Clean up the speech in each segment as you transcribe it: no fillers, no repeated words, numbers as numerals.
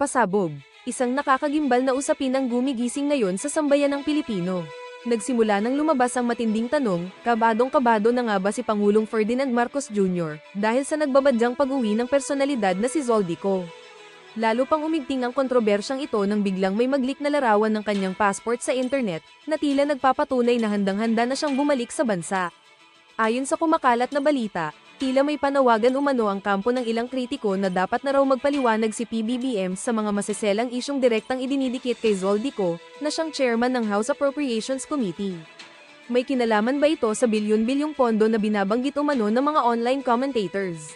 Pasabog, isang nakakagimbal na usapin ang gumigising ngayon sa sambayan ng Pilipino. Nagsimula nang lumabas ang matinding tanong, kabadong-kabado na nga ba si Pangulong Ferdinand Marcos Jr. dahil sa nagbabadyang pag-uwi ng personalidad na si Zoldico. Lalo pang umigting ang kontrobersyang ito nang biglang may mag-leak na larawan ng kanyang passport sa internet na tila nagpapatunay na handang-handa na siyang bumalik sa bansa. Ayon sa kumakalat na balita, tila may panawagan umano ang kampo ng ilang kritiko na dapat na raw magpaliwanag si PBBM sa mga maseselang isyong direktang idinidikit kay Zoldico, na siyang chairman ng House Appropriations Committee. May kinalaman ba ito sa bilyon-bilyong pondo na binabanggit umano ng mga online commentators?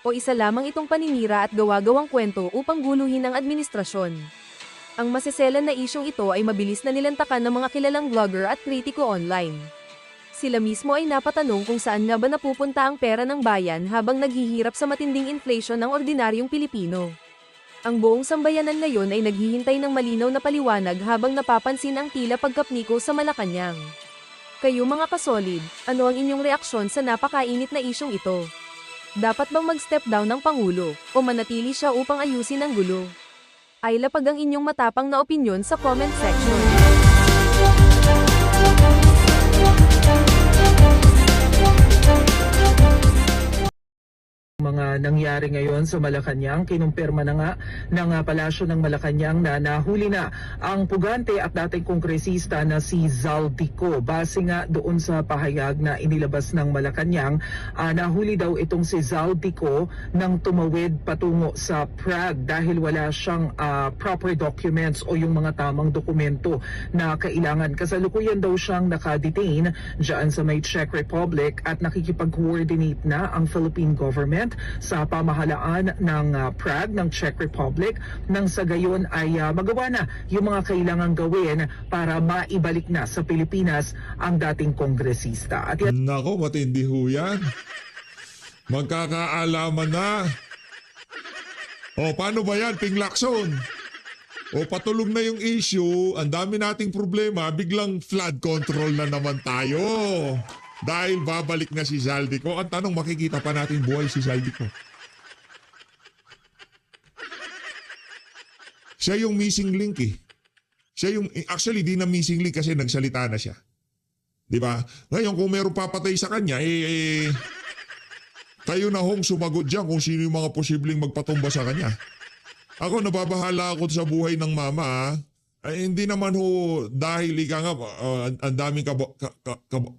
O isa lamang itong paninira at gawa-gawang kwento upang guluhin ang administrasyon? Ang maseselan na isyong ito ay mabilis na nilantakan ng mga kilalang vlogger at kritiko online. Sila mismo ay napatanong kung saan nga ba napupunta ang pera ng bayan habang naghihirap sa matinding inflation ng ordinaryong Pilipino. Ang buong sambayanan ngayon ay naghihintay ng malinaw na paliwanag habang napapansin ang tila pagkapniko sa Malacanang. Kayo mga kasolid, ano ang inyong reaksyon sa napakainit na isyong ito? Dapat bang mag-step down ng Pangulo, o manatili siya upang ayusin ang gulo? Ay lapag ang inyong matapang na opinyon sa comment section. Mga nangyari ngayon sa Malacanang, kinumpirma na nga ng palasyo ng Malacanang na nahuli na ang pugante at dating kongresista na si Zaldico. Base nga doon sa pahayag na inilabas ng Malacanang, nahuli daw itong si Zaldico nang tumawid patungo sa Prague dahil wala siyang proper documents o yung mga tamang dokumento na kailangan. Kasalukuyan daw siyang nakadetain dyan sa may Czech Republic at nakikipag-coordinate na ang Philippine government sa pamahalaan ng Prague ng Czech Republic nang sa gayon ay magawa na yung mga kailangang gawin para maibalik na sa Pilipinas ang dating kongresista. At Nako, matindi ho yan. Magkakaalaman na. O, paano ba yan, Ping Lacson? O, patulog na yung issue, ang dami nating problema, biglang flood control na naman tayo. Dahil babalik na si Zaldico. Ang tanong, makikita pa natin buhay si Zaldico. Siya yung missing link eh. Actually, di na missing link kasi nagsalita na siya. Di ba? Ngayon, kung meron papatay sa kanya, kayo na hong sumagot dyan kung sino yung mga posibleng magpatumba sa kanya. Ako, nababahala ako sa buhay ng mama. Ay, hindi naman ho dahil ika nga ang daming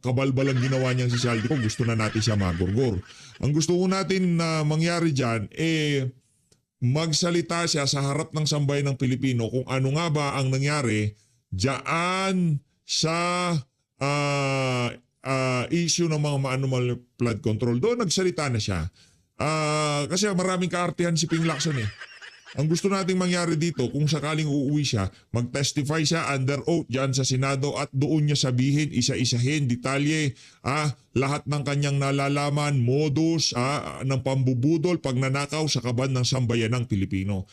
kabalbalang ginawa niyang si Zaldico, gusto na natin siya magurgur. Ang gusto ko natin na mangyari dyan, magsalita siya sa harap ng sambayan ng Pilipino kung ano nga ba ang nangyari dyan sa issue ng mga maanumal flood control. Doon nagsalita na siya. Kasi maraming kaartihan si Ping Lacson eh. Ang gusto nating mangyari dito, kung sakaling uuwi siya, mag-testify siya under oath dyan sa Senado at doon niya sabihin, isa-isahin, detalye, lahat ng kanyang nalalaman, modus ng pambubudol, pagnanakaw sa kaban ng sambayan ng Pilipino.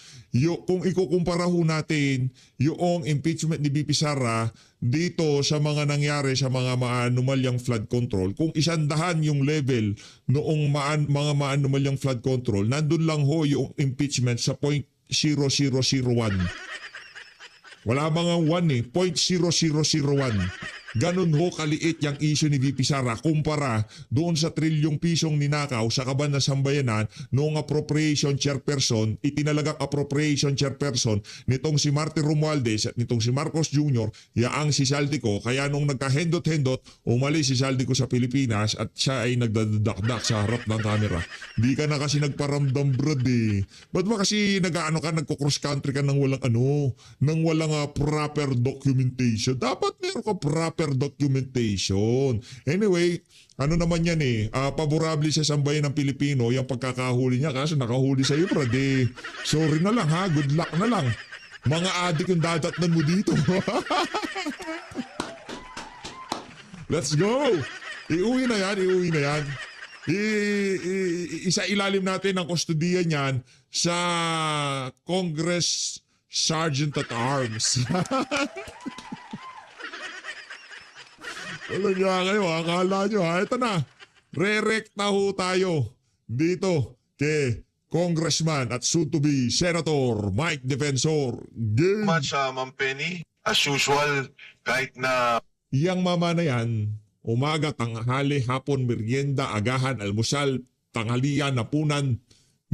Kung ikukumpara ho natin yung impeachment ni BP Sara dito sa mga nangyari sa mga maanumalyang flood control, kung 100 yung level noong mga maanumalyang flood control, nandun lang ho yung impeachment sa 0.0001. Wala mga 1 eh, 0.0001. Ganun ho kaliit yung issue ni VP Sara kumpara doon sa trilyong pisong ninakaw sa kaban ng sambayanan noong appropriation chairperson, itinalagang appropriation chairperson nitong si Martin Romualdez at nitong si Marcos Jr. yaang si Zaldico. Kaya nung nagkahendot-hendot, umalis si Zaldico sa Pilipinas at siya ay nagdadakdak sa harap ng kamera. Di ka na kasi nagparamdam, brad eh. Ba't ba kasi nagko-cross country ka ng walang proper documentation? Dapat meron ka proper documentation. Anyway, ano naman yan eh, paborable sa sambayan ng Pilipino yung pagkakahuli niya kasi nakahuli sa iyo, brad eh. Sorry na lang ha, good luck na lang. Mga adik yung dadatnan mo dito. Let's go! Iuwi na yan. Isa ilalim natin ang kustodiya niyan sa Congress Sergeant at Arms. Wala nga kayo, akala nyo ha. Ito na, re-recta ho tayo dito kay Congressman at soon-to-be Senator Mike Defensor. Game! Much, Ma'am Penny. As usual, kahit na Yang mama na yan, umaga, tanghali, hapon, merienda, agahan, almusal, tanghalian, napunan,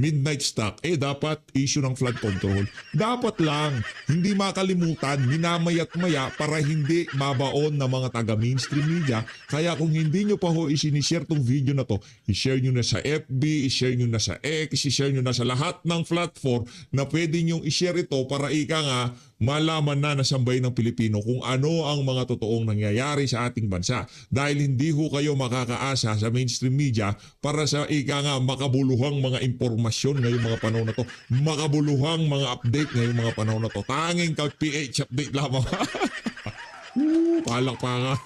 midnight stock, dapat issue ng flood control. Dapat lang, hindi makalimutan, minamayat maya para hindi mabaon ng mga taga-mainstream media. Kaya kung hindi nyo pa ho isinishare tong video na to, ishare nyo na sa FB, ishare nyo na sa X, ishare nyo na sa lahat ng platform na pwede nyo ishare ito para ika nga malaman na nasambay ng Pilipino kung ano ang mga totoong nangyayari sa ating bansa. Dahil hindi ho kayo makakaasa sa mainstream media para sa ika nga makabuluhang mga impormasyon ngayong mga panahon na to. Makabuluhang mga update ngayong mga panahon na to. Tanging PH update lamang. Palakpangan.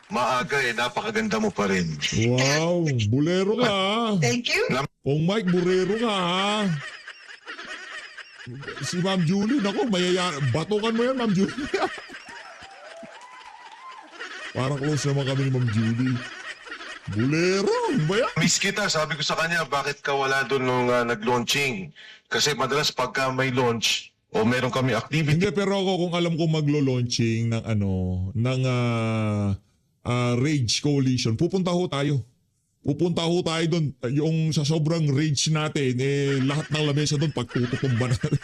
maaga napakaganda mo pa rin. Wow, bulero ka. Thank you. Kung Mike, bulero ka. Si Ma'am Julie, nako, batukan mo yan, Ma'am Julie. Parang close naman kami ni Ma'am Julie. Bulero, ano ba yan? Miss kita, sabi ko sa kanya, bakit ka wala doon nung nag-launching? Kasi madalas pagka may launch o meron kami activity, Hindi, pero ako kung alam ko maglo-launching ng Rage Coalition, pupunta ho tayo. Pupunta ho tayo doon. Yung sa sobrang rage natin, lahat ng lamesa doon pagtututumba natin.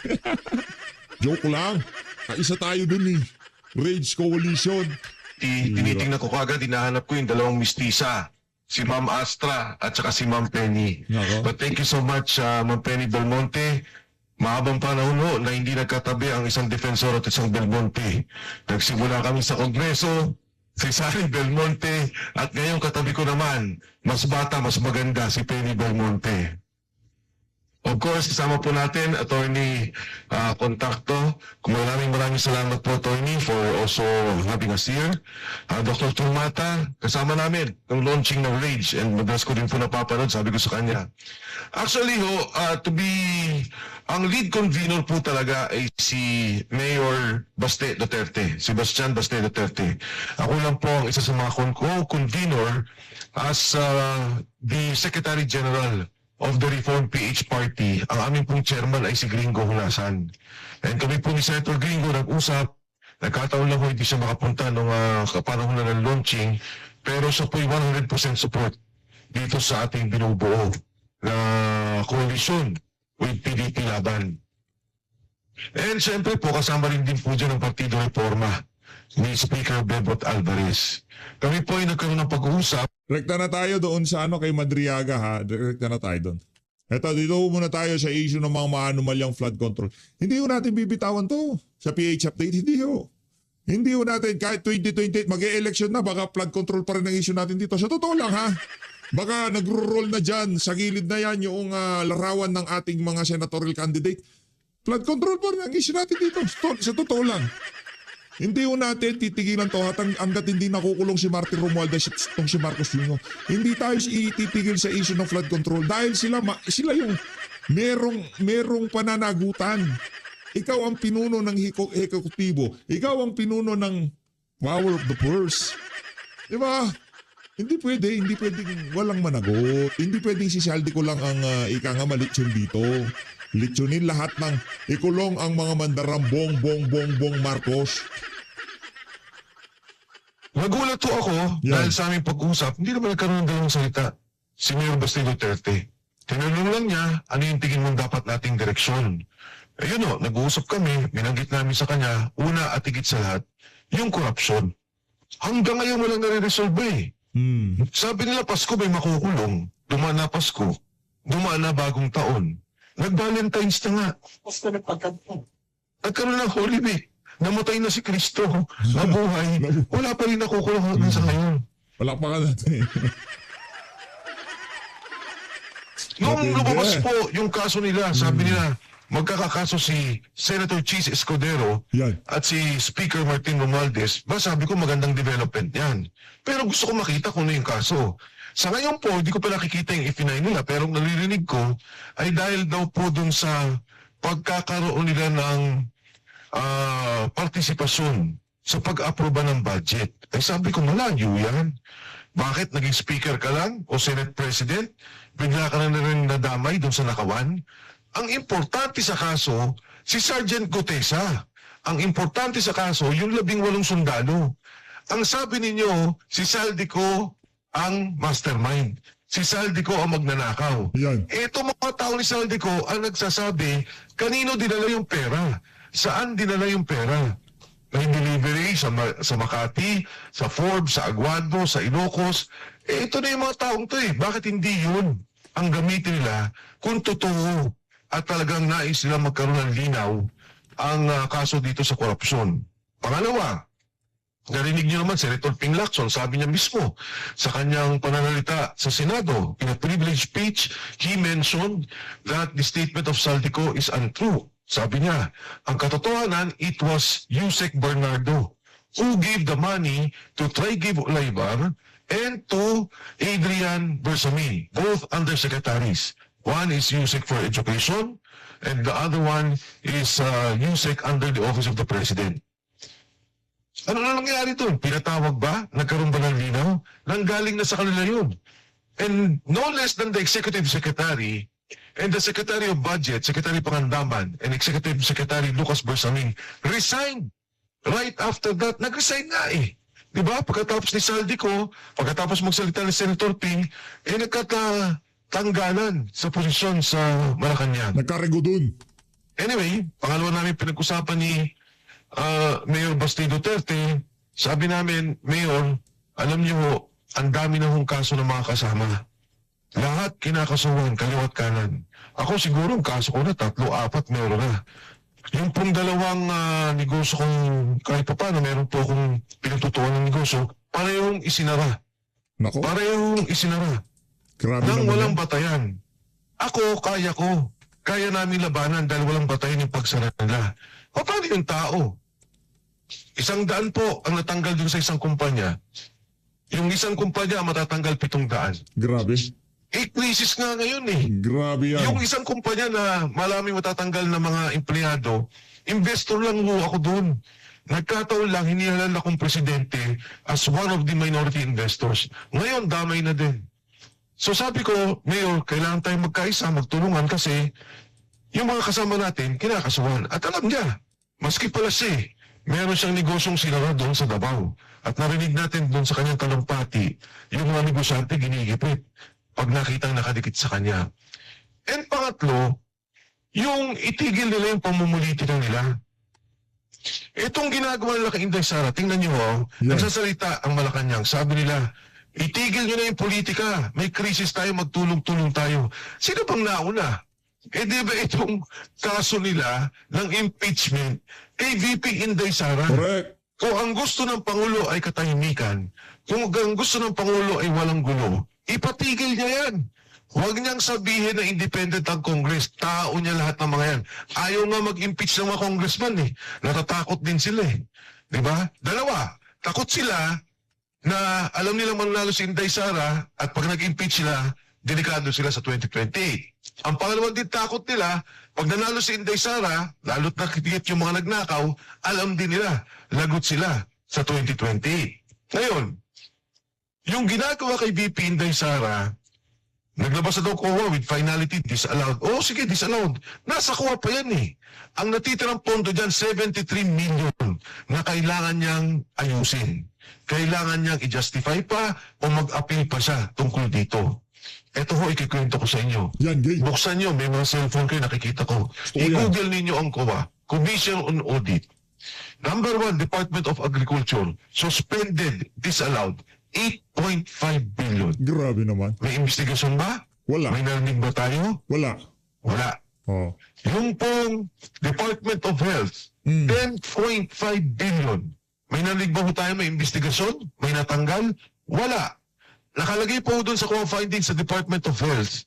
Joke lang. Kaisa tayo doon Rage Coalition. tinitingnan ko kagad, hinahanap ko yung dalawang mistisa. Si Ma'am Astra at saka si Ma'am Penny. Nako. But thank you so much, Ma'am Penny Belmonte. Mahabang panahon ho na hindi nagkatabi ang isang defensor at isang Belmonte. Nagsimula kami sa Kongreso, si Sally Belmonte, at ngayon katabi ko naman, mas bata, mas maganda, si Penny Belmonte. Of course, kasama po natin, Attorney Contacto. Maraming salamat po, Attorney, for also having us here. Dr. Tumata, kasama namin ng launching ng Rage, and madalas ko din po napapanood, sabi ko sa kanya. Actually, ang lead convener po talaga ay si Mayor Baste Duterte, si Bastian Baste Duterte. Ako lang po ang isa sa mga co-convener as the Secretary General of the Reform PH Party. Ang aming pong chairman ay si Gringo Hunasan. And kami po ni Senator Gringo nag-usap. Nagkataon lang ho hindi siya makapunta nung kapanahon na ng launching. Pero siya po'y 100% support dito sa ating binubuo na koalisyon with PDP Laban. And syempre po kasama rin din po dyan ang Partido Reforma ni Speaker Bebot Alvarez. Kami po ay nagkaroon ng pag-uusap. Rekta na tayo doon sa kay Madriaga ha. Rekta na tayo doon. Eto, dito muna tayo sa issue ng mga maanumalyang flood control. Hindi ho natin bibitawan to sa PH update. Hindi ho. Hindi ho natin kahit 2028 mag-e-election na, baka flood control pa rin ang issue natin dito. Sa totoo lang ha. Baka nagro-roll na dyan, sa gilid na yan yung larawan ng ating mga senatorial candidate. Flood control pa rin ang issue natin dito. Sa totoo lang. Hindi ho natin titigilan to hanggat hindi nakukulong si Martin Romualdez at si Marcos Jr. Hindi tayo titigil sa issue ng flood control dahil sila yung merong pananagutan. Ikaw ang pinuno ng ekekutibo. Ikaw ang pinuno ng power of the purse. Diba? Hindi pwedeng walang managot. Hindi pwedeng si Saldi ko lang ang malitsyon dito. Litsunin lahat ng ikulong ang mga mandarambong bong Marcos. Nagulat po ako dahil sa aming pag-usap, hindi naman nagkaroon ng dalawang salita. Si Mayor Baste Duterte. Tinanong lang niya, ano yung tingin mong dapat nating direksyon? Ayun nag-uusap kami, binanggit namin sa kanya, una at higit sa lahat, yung korupsyon. Hanggang ngayon walang nare-resolve Sabi nila Pasko may makukulong, dumaan na Pasko, dumaan na bagong taon. Nag-Valentine's na nga. Gusto na pagkanta. Nagkaroon ng Holy Week. Namatay na si Kristo. Nabuhay. Wala pa rin nakukulong hanggang sa ngayon. Wala pa ka natin. Nung lumabas po yung kaso nila, sabi nila, magkakakaso si Senator Cheese Escudero Yan. at si Speaker Martin Romualdez. Sabi ko magandang development yan. Pero gusto ko makita kung ano yung kaso. Sa ngayon po, hindi ko pa nakikita yung F9 nila, pero ang naririnig ko ay dahil daw po dun sa pagkakaroon nila ng partisipasyon sa pag-aproba ng budget. Ay sabi ko, malayo yan. Bakit naging speaker ka lang o Senate President? Bigla ka na rin nadamay doon sa nakawan? Ang importante sa kaso, si Sergeant Gutesa. Ang importante sa kaso, yung 18 sundalo. Ang sabi ninyo, si Saldico ang mastermind. Si Saldico ang magnanakaw. Yan. Ito mga tao ni Saldico ang nagsasabi, kanino dinala yung pera? Saan dinala yung pera? May delivery sa Makati, sa Forbes, sa Aguado, sa Ilocos. Ito na yung mga taong to eh. Bakit hindi yun ang gamitin nila kung totoo at talagang nais nila magkaroon ng linaw ang kaso dito sa korupsyon? Pangalawa, narinig niyo naman, Senator Ping Lacson, sabi niya mismo sa kanyang pananalita sa Senado, in a privileged speech, he mentioned that the statement of Saldico is untrue. Sabi niya, ang katotohanan, it was Yusek Bernardo who gave the money to Trigib Olaybar and to Adrian Bersamin, both undersecretaries. One is Yusek for Education and the other one is Yusek under the Office of the President. Ano na nangyari doon? Pinatawag ba? Nagkaroon ba ng linaw? Nanggaling na sa kanila yun. And no less than the Executive Secretary and the Secretary of Budget, Secretary Pangandaman, and Executive Secretary Lucas Bersamin resigned. Right after that, nag-resign nga eh. Diba? Pagkatapos ni Saldico, pagkatapos magsalita ni Senator Ping, nagkatanggalan sa posisyon sa Malacanang. Nagkarego dun. Anyway, pangalawa namin pinag-usapan ni Mayor Basti Duterte, sabi namin, Mayor, alam niyo, ang dami na hong kaso ng mga kasama. Lahat kinakasuhan, kaliwat kanan. Ako siguro, ang kaso ko na 3, 4, meron na. Yung pong dalawang negosyo kong kahit pa paano, meron po akong pinagtutuan ng negosyo, parehong isinara. Nako, Parehong isinara. grabe Nang naman walang yan. batayan. Ako, kaya ko. Kaya namin labanan dahil walang batayan yung pagsara nila. O paano yung tao? 100 po ang natanggal dun sa isang kumpanya. Yung isang kumpanya matatanggal 700. Grabe. Crisis nga ngayon eh. Grabe yan. Yung isang kumpanya na maraming matatanggal na mga empleyado, investor lang ho ako doon. Nagkataon lang, hinihalal akong presidente as one of the minority investors. Ngayon, damay na din. So sabi ko, Mayor, kailangan tayong magkaisa, magtulungan kasi yung mga kasama natin, kinakasuhan. At alam niya, maski pala siya, meron siyang negosyong sinara doon sa Davao. At narinig natin doon sa kanyang talumpati, yung mga negosyante ginigipit pag nakitang nakadikit sa kanya. And pangatlo, yung itigil nila yung pamumulitika nila. Itong ginagawa nila kay Inday Sara, tingnan nyo, Yeah. nagsasalita ang Malacanang. Sabi nila, itigil nyo na yung politika. May krisis tayo, magtulong-tulong tayo. Sino bang nauna? Di ba itong kaso nila ng impeachment kay VP Inday Sara? Correct. Kung ang gusto ng Pangulo ay katahimikan, kung ang gusto ng Pangulo ay walang gulo, ipatigil niya yan. Huwag niyang sabihin na independent ang Congress. Tao niya lahat ng mga yan. Ayaw nga mag-impeach ng mga congressman eh. Natatakot din sila eh. Diba? Dalawa, takot sila na alam nilang mananalo si Inday Sara at pag nag-impeach sila, delikado sila sa 2028. Ang pangalawang din takot nila, pag nanalo si Inday Sara, lalo't nakikita yung mga nagnakaw, alam din nila, lagot sila sa 2028. Ngayon, yung ginagawa kay VP Inday Sara, naglabas na daw COA with finality disallowed. Oh, sige, disallowed. Nasa COA pa yan eh. Ang natitirang pondo dyan, 73 million na kailangan niyang ayusin. Kailangan niyang i-justify pa o mag-appeal pa siya tungkol dito. Ito ho, ikikwento ko sa inyo. Yan, gay. Buksan nyo, may mga cellphone kayo, nakikita ko. yan. I-google ninyo ang COA, Commission on Audit. Number 1, Department of Agriculture, suspended, disallowed, 8.5 billion. Grabe naman. May investigasyon ba? Wala. May narinig ba tayo? Wala. Wala. Oh. Yung pong Department of Health, 10.5 billion. May narinig ba po tayo may investigasyon? May natanggal? Wala. Nakalagay po doon sa core findings sa Department of Health,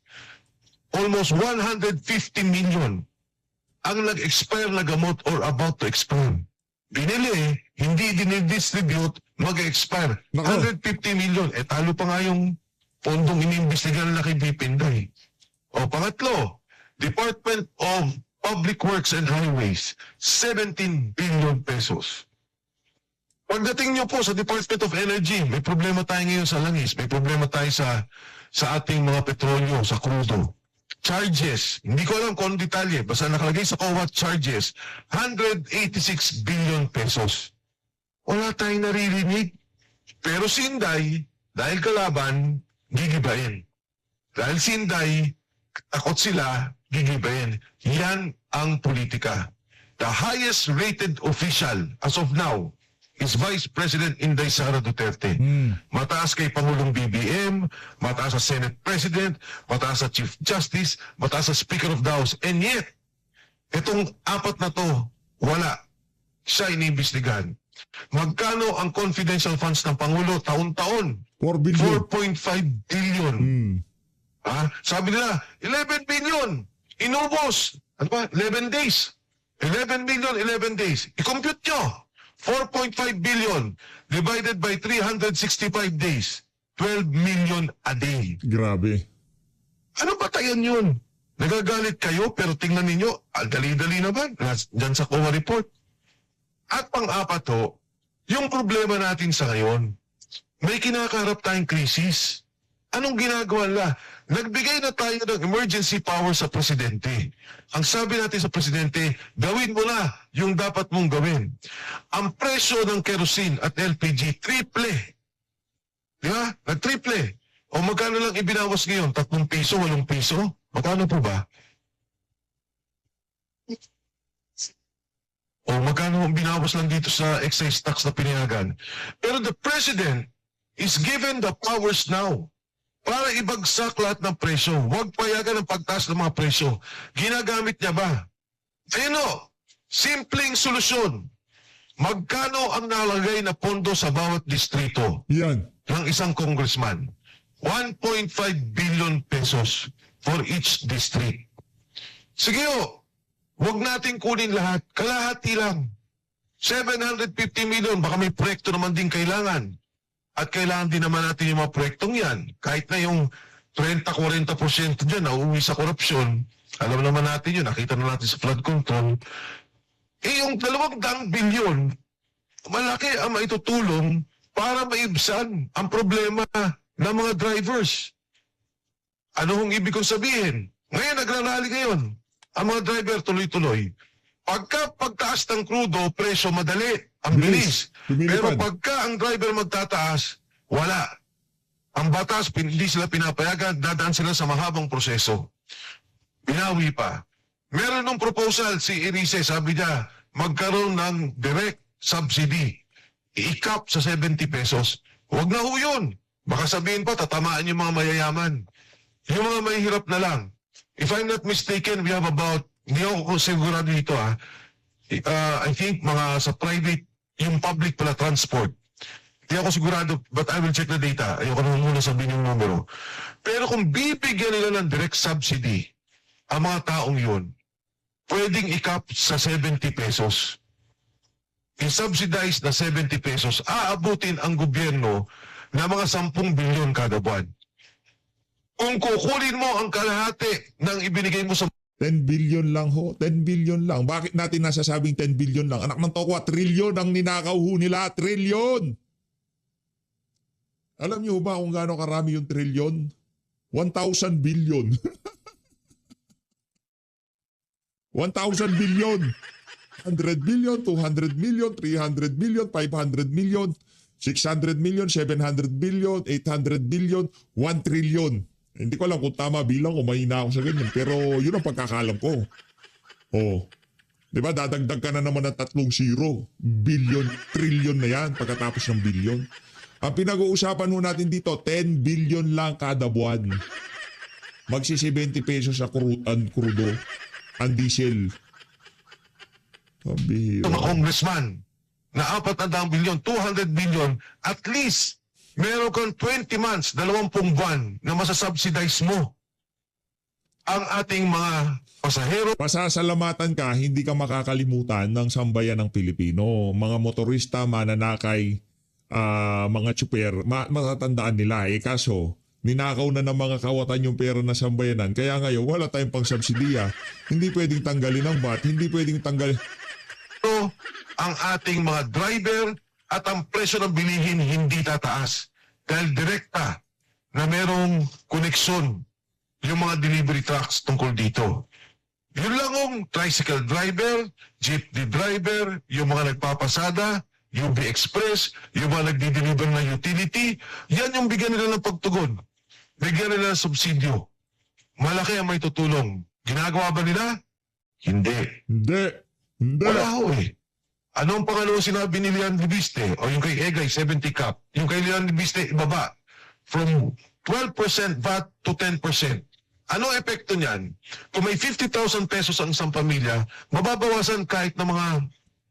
almost 150 million ang nag-expire na gamot or about to expire. Binili, hindi dinidistribute, mag-expire. Nako. 150 million. Talo pa nga yung pondong iniimbestigahan na kay Bipinday. O pangatlo, Department of Public Works and Highways, 17 billion pesos. Pagdating niyo po sa Department of Energy, may problema tayo ngayon sa langis, may problema tayo sa ating mga petrolyo, sa crudo. Charges, hindi ko alam kung anong detalye, basta nakalagay sa COA charges, 186 billion pesos. Wala tayong naririnig. Pero Sinday, dahil kalaban, gigibain. Dahil Sinday, takot sila, gigibain. Yan ang politika. The highest rated official as of now is Vice President Inday Sara Duterte. Mataas kay Pangulong BBM, mataas sa Senate President, mataas sa Chief Justice, mataas sa Speaker of the House. And yet, itong apat na to, wala. Siya iniimbestigahan. Magkano ang confidential funds ng Pangulo taon-taon? 4 billion. 4.5 billion. Sabi nila, 11 billion. Inubos. Ano ba? 11 days. 11 billion, 11 days. I-compute nyo. 4.5 billion divided by 365 days. 12 million a day. Grabe. Ano ba tayan yun? Nagagalit kayo pero tingnan ninyo, ang dali-dali naman. Diyan sa COA report. At pang-apat ho, yung problema natin sa ngayon, may kinakaharap tayong krisis. Anong ginagawa nila? Nagbigay na tayo ng emergency power sa presidente. Ang sabi natin sa presidente, gawin mo na yung dapat mong gawin. Ang presyo ng kerosene at LPG, triple. Di ba? Nag-triple. O magkano lang ibinawas ngayon? 3 piso, 8 piso? Magkano po ba? O magkano ang binawas lang dito sa excise tax na pinayagan? Pero the president is given the powers now para ibagsak lahat ng presyo. Huwag payagan ang pagtaas ng mga presyo. Ginagamit niya ba? Ayun o, simpleng solusyon. Magkano ang nalagay na pondo sa bawat distrito Yan. ng isang congressman? 1.5 billion pesos for each district. Sige o, huwag natin kunin lahat. Kalahati lang. 750 million, baka may proyekto naman din kailangan. At kailangan din naman natin yung mga proyektong yan. Kahit na yung 30-40% dyan nauuwi sa korupsyon, alam naman natin yun, nakita na natin sa flood control. Eh yung 200 bilyon, malaki ang maitutulong para maibsan ang problema ng mga drivers. Ano hong ibig kong sabihin? Ngayon, nagrarally ngayon. Ang mga driver tuloy-tuloy. Pagtaas ng crudo, presyo madali. Ang bilis. Pero pagka ang driver magtataas, wala. Ang batas, hindi sila pinapayagan, dadaan sila sa mahabang proseso. Binawi pa. Meron ng proposal si Erice, sabi niya, magkaroon ng direct subsidy. I-cap sa 70 pesos. Huwag na ho yun. Baka sabihin pa, tatamaan yung mga mayayaman. Yung mga mahihirap na lang. If I'm not mistaken, we have about, hindi ako sigurado dito I think mga sa private, yung public pala transport. Hindi ako sigurado, but I will check the data. Ayoko naman muna sabihin yung numero. Pero kung bibigyan nila ng direct subsidy, ang mga taong yun, pwedeng i-cap sa 70 pesos. I-subsidize na 70 pesos, aabutin ang gobyerno na mga 10 bilyon kada buwan. Kung kukunin mo ang kalahati ng ibinigay mo sa 10 billion lang ho. 10 billion lang. Bakit natin nasasabing 10 billion lang? Anak ng tokwa, trilyon ang ninakaw ho nila. Trilyon! Alam niyo ba kung gaano karami yung trilyon? 1,000 billion. 1,000 billion. 100 billion, 200 million, 300 million, 500 million, 600 million, 700 billion, 800 billion, 1 trillion. Hindi ko alam kung tama bilang o mahina ako sa ganyan. Pero yun ang pagkakalam ko. Oh. Diba, dadagdag ka na naman ng 3 zero. Billion, trillion na yan pagkatapos ng billion. Ang pinag-uusapan ho natin dito, 10 billion lang kada buwan. Magsi 70 pesos sa crudo, ang diesel. mga congressman na 400 billion, 200 billion, at least meron kang 20 months, 20 buwan na masasubsidize mo ang ating mga pasahero. Pasasalamatan ka, hindi ka makakalimutan ng sambayan ng Pilipino. Mga motorista, mananakay, mga tsuper, matatandaan nila. Kaso, ninakaw na ng mga kawatan yung pera na sambayanan. Kaya ngayon, wala tayong pang subsidiya. Hindi pwedeng tanggalin ang VAT, hindi pwedeng tanggalin. Ang ating mga driver at ang presyo ng bilihin hindi tataas dahil direkta na merong koneksyon yung mga delivery trucks tungkol dito. Yun lang ang tricycle driver, jeepney driver, yung mga nagpapasada, UB Express, yung mga nagdi-deliver ng utility, yan yung bigyan nila ng pagtugon. Bigyan nila ng subsidyo. Malaki ang may tutulong. Ginagawa ba nila? Hindi. Hindi. Wala ho eh. Anong pangalawa sinabi ni Leon Libiste o yung kay Egay 70 cap? Yung kay Leon Libiste ibaba from 12% VAT to 10%. Anong epekto niyan? Kung may 50,000 pesos ang isang pamilya, mababawasan kahit na mga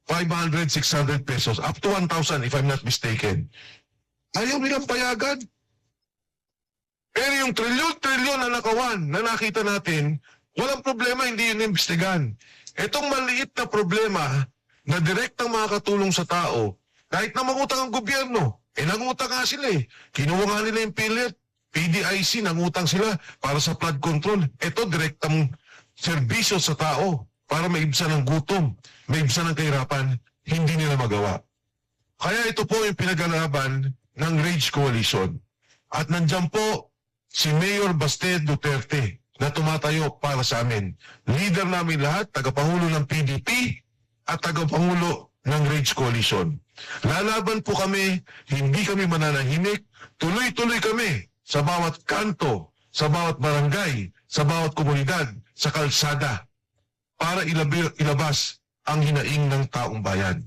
500, 600 pesos, up to 1,000 if I'm not mistaken. Ayaw nilang payagan. Pero yung trilyon-trilyon na nakawan na nakita natin, walang problema, hindi yun imbestigan. Itong maliit na problema na direktang makakatulong sa tao, kahit na mangutang ang gobyerno, nangutang nga sila eh. Kinuha nga nila yung PhilHealth, PDIC, nangutang sila para sa flood control. Ito, direktang serbisyo sa tao para maibsan ng gutom, maibsan ng kahirapan, hindi nila magawa. Kaya ito po yung pinag-alaban ng Rage Coalition. At nandyan po si Mayor Baste Duterte na tumatayo para sa amin. Leader namin lahat, tagapangulo ng PDP at tagapangulo ng Rage Coalition. Lalaban po kami, hindi kami mananahimik, tuloy-tuloy kami sa bawat kanto, sa bawat barangay, sa bawat komunidad, sa kalsada, para ilabas ang hinaing ng taong bayan.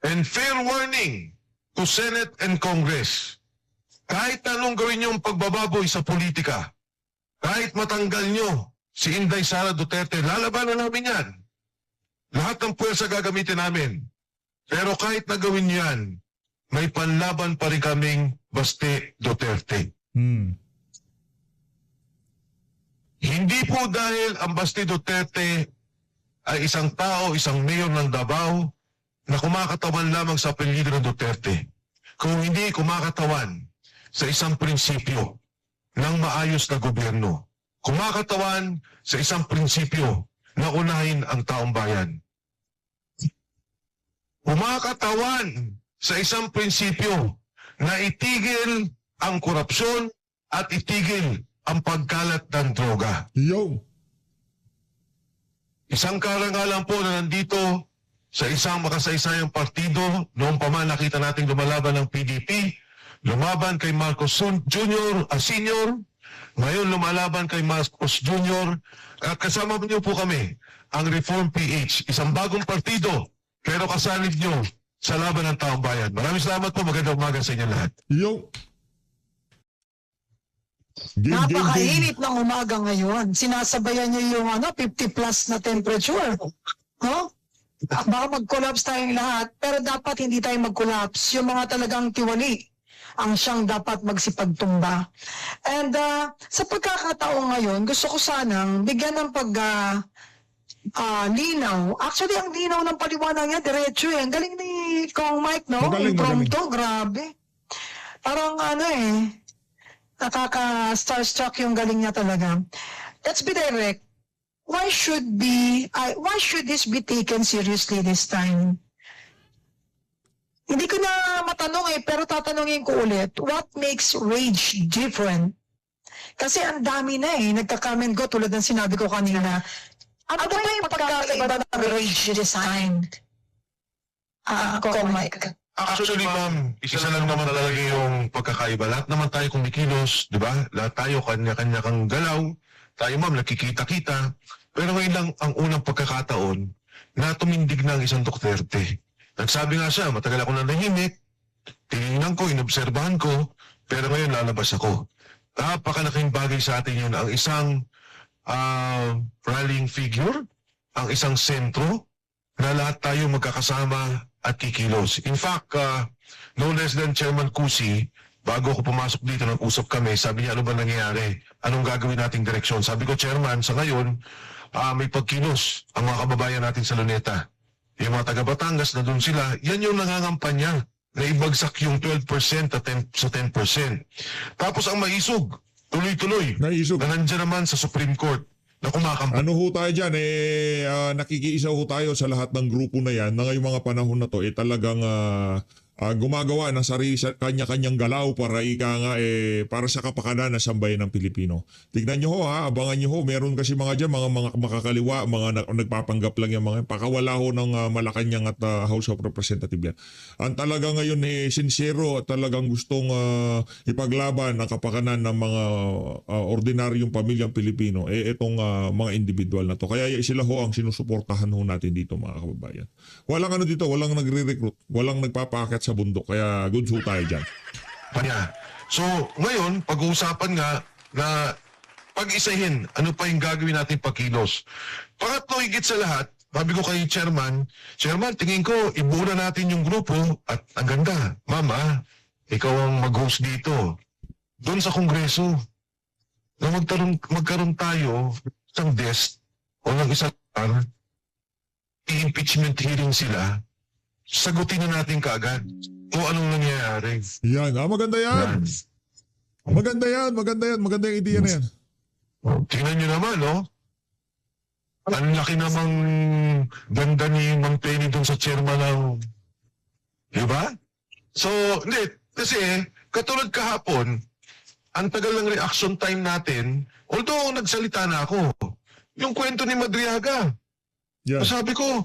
And fair warning to Senate and Congress, kahit anong gawin niyong pagbababoy sa politika, kahit matanggal niyo si Inday Sara Duterte, lalabanan namin yan. Lahat ng puwersa gagamitin namin. Pero kahit na gawin yan, may panlaban pa rin kaming Baste Duterte. Hindi po dahil ang Baste Duterte ay isang tao, isang mayor ng Davao na kumakatawan lamang sa apelyido ng Duterte. Kung hindi kumakatawan sa isang prinsipyo ng maayos na gobyerno. Kumakatawan sa isang prinsipyo na unahin ang taong bayan. Kumakatawan sa isang prinsipyo na itigil ang korupsyon at itigil ang pagkalat ng droga. Yo. Isang karangalan po na nandito sa isang makasaysayang partido, noong pa man nakita nating lumalaban ng PDP, lumaban kay Marcos Jr., Sr., ngayon lumalaban kay Marcos Jr., at kasama niyo po kami, ang Reform PH, isang bagong partido, pero kasanib niyo sa laban ng taong bayan. Maraming salamat po, magandang umaga sa inyo lahat. Yo. Game. Napakainit ng umaga ngayon. Sinasabayan niyo yung 50 plus na temperature. No? Baka mag-collapse tayong lahat, pero dapat hindi tayo mag-collapse. Yung mga talagang tiwali ang siyang dapat magsipagtumba. And sa pagkakataon ngayon, gusto ko sanang bigyan ng linaw. Actually, ang linaw ng paliwanag niya, diretso eh. Ang galing ni Kong Mike, no? Magaling, Impromptu, grabe. Parang nakaka-starstruck yung galing niya talaga. Let's be direct. Why should this be taken seriously this time? Hindi ko na matanong pero tatanungin ko ulit. What makes Rage different? Kasi ang dami na nagka-comment ko tulad ng sinabi ko kanina. Ano ba yung pagkakaiba ng Rage design? Kong Mike. Actually, ma'am, isa lang naman talaga yung pagkakaiba. Lahat naman tayo kumikilos, di ba? Lahat tayo kanya-kanya kang galaw. Tayo, ma'am, nakikita-kita. Pero ngayon lang ang unang pagkakataon na tumindig na ang isang Duterte. Nagsabi nga siya, matagal ako na nahimik, tinignan ko, inobserbahan ko, pero ngayon lalabas ako. Napakalaking bagay sa atin yun, ang isang rallying figure, ang isang sentro, na lahat tayo magkakasama at kikilos. In fact, no less than Chairman Cusi, bago ako pumasok dito, nag-usap kami, sabi niya, ano ba nangyayari? Anong gagawin nating direksyon? Sabi ko, Chairman, sa ngayon, may pagkilos ang mga kababayan natin sa Luneta. Yung mga taga-Batangas na doon sila, yan yung nangangampanya na ibagsak yung 12% sa 10%. Tapos ang maisog, tuloy-tuloy, Naisog. na nandiyan naman sa Supreme Court, na kumakampi. Ano ho tayo dyan, nakikiisa ho tayo sa lahat ng grupo na yan na ngayong mga panahon na to, talagang gumagawa ng sarili sa kanya-kanyang galaw para para sa kapakanan ng sambayan ng Pilipino. Tignan nyo ho ha, abangan nyo ho, meron kasi mga dyan, mga makakaliwa, nagpapanggap lang yung mga, pakawala ho ng Malacanang at House of Representatives yan. Ang talaga ngayon sincero at talagang gustong ipaglaban ang kapakanan ng mga ordinaryong pamilyang Pilipino, itong mga individual na to. Kaya sila ho ang sinusuportahan ho natin dito mga kababayan. Walang ano dito, walang nagre-recruit, walang nagpapakit sa bundok, kaya good ho tayo dyan. Kanya. So, ngayon, pag-uusapan nga na pag-isahin, ano pa yung gagawin natin pagkilos. Pangatlo, higit sa lahat, sabi ko kay Chairman, tingin ko, ibuo na natin yung grupo at ang ganda, Mama, ikaw ang mag-host dito. Doon sa Kongreso, na magkaroon tayo ng desk o ng isang i-impeachment hearing sila, sagutin na natin kaagad kung anong nangyayari. Yan, maganda yan. Maganda yan. Maganda yung ideya na yan. Tingnan nyo naman, no? Ang laki namang ganda ni Mang Penny dun sa chairman ng... Diba? So, hindi. Kasi, katulad kahapon, ang tagal ng reaction time natin, although nagsalita na ako, yung kwento ni Madriaga. Yan. Sabi ko,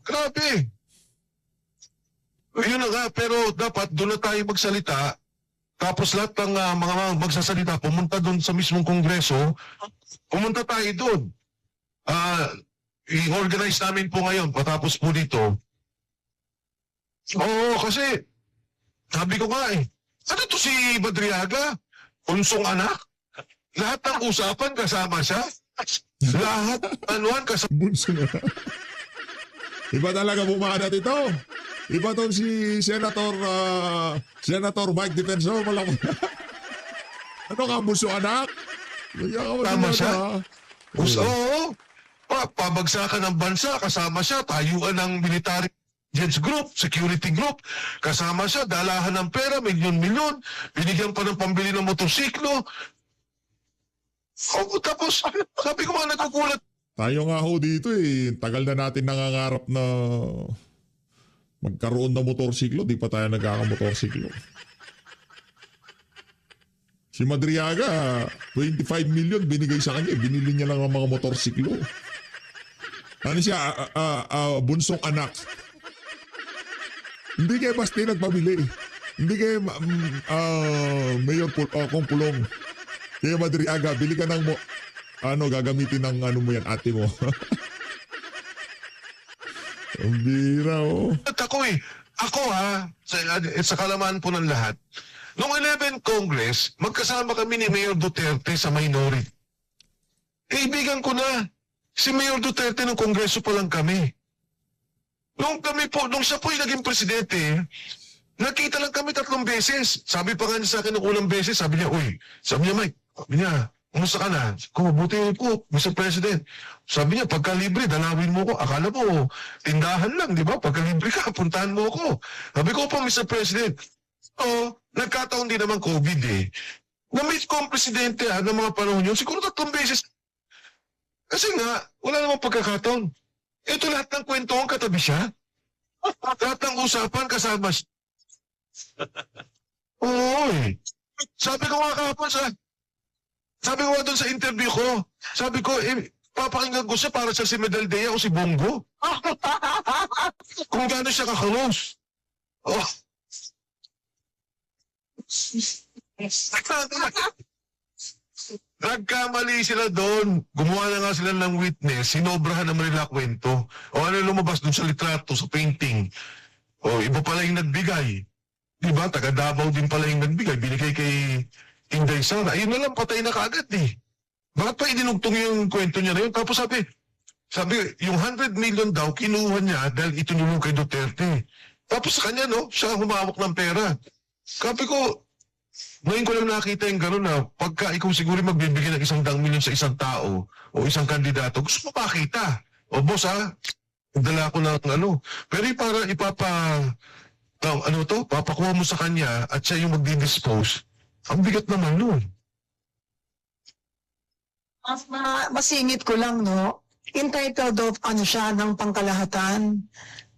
grabe. Yun na nga, pero dapat doon na tayo magsalita. Tapos lahat ng mga magsasalita, pumunta doon sa mismong kongreso, pumunta tayo doon. I-organize namin po ngayon, patapos po dito. Oo, kasi, sabi ko nga ano to si Madriaga? Punsong anak? Lahat ng usapan kasama siya? Lahat, anuan kasama. Bunso na. Iba talaga bumanat ito. Iba to si Senator Mike Defensor. Ano ka, bunso anak? Tama siya. Oo. Pabagsakan ng bansa, kasama siya. Tayuan ng military intelligence group, security group. Kasama siya, dalahan ng pera, milyon-milyon. Binigyan pa ng pambili ng motorsiklo. Tapos, sabi ko nga nagkukulat. Tayo nga ho dito tagal na natin nangangarap na magkaroon ng motorsiklo, di pa tayo nagkakamotorsiklo. Si Madriaga, 25 million binigay sa kanya, binili niya lang ang mga motorsiklo. Ano siya, bunsong anak. Hindi kayo basta nagpabili. Hindi kayo Mayor Kong Pulong. Kaya Madriaga, bili ka ng gagamitin ng mo yan, ate mo. Ang bira, At ako sa kalaman po ng lahat, noong 11 Congress, magkasama kami ni Mayor Duterte sa minority. Kaibigan ko na, si Mayor Duterte ng Kongreso pa lang kami. Nung siya po yung naging presidente, nakita lang kami 3 beses. Sabi pa nga niya sa akin ng unang beses, sabi niya, Mike, kumusta ka na? Mabuti po, Mr. President. Sabi niya, pagka libre, dalawin mo ko. Akala mo, tindahan lang, di ba? Pagka libre ka, puntahan mo ko. Sabi ko po, Mr. President, nagkataon din naman COVID Na-meet ko ang presidente ng mga panahon yun, siguro 3 beses. Kasi nga, wala namang pagkakataon. Ito lahat ng kwentuhan katabi siya. Lahat ng usapan kasama siya. Sabi ko nga kahapon sabi ko doon sa interview ko, sabi ko, papakinggan ko siya para sa si Medaldea o si Bongo. Kung gaano siya kakalos. Nagkamali sila doon. Gumawa na nga sila ng witness, sinobrahan naman nila kwento. Ano lumabas doon sa litrato, sa painting. Iba pala yung nagbigay. Diba? Taga Davao din pala yung nagbigay. Binigay kay Inday Sara. Ayun na lang, patay na kaagad Bakit pa idinugtong yung kwento niya na yun? Tapos sabi, yung 100 million daw, kinuha niya dahil itinulong kay Duterte. Tapos sa kanya, siya humawak ng pera. Sabi ko, ngayon ko lang nakita yung gano'n na pagka ikaw siguro magbibigay ng 100 million sa isang tao o isang kandidato, gusto mo makita. Boss dala ko ng Pero para papakuha mo sa kanya at siya yung magdi-dispose, ang bigat naman nun. Masingit ko lang, no? Entitled of ano siya ng pangkalahatan.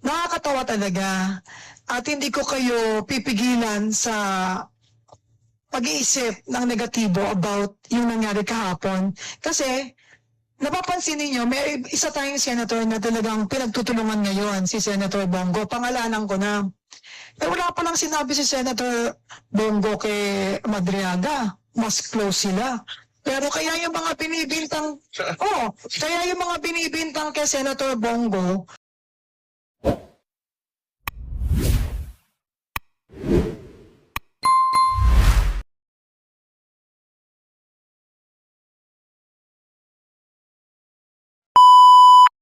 Nakakatawa talaga. At hindi ko kayo pipigilan sa pag-iisip ng negatibo about yung nangyari kahapon. Kasi, napapansin ninyo, may isa tayong senator na talagang pinagtutulungan ngayon, si Senator Bongo. Pangalanan ko na. Pero wala pa lang sinabi si Senator Bongo kay Madriaga. Mas close sila. Pero kaya yung mga binibintang, kaya yung mga binibintang kay Senator Bongo,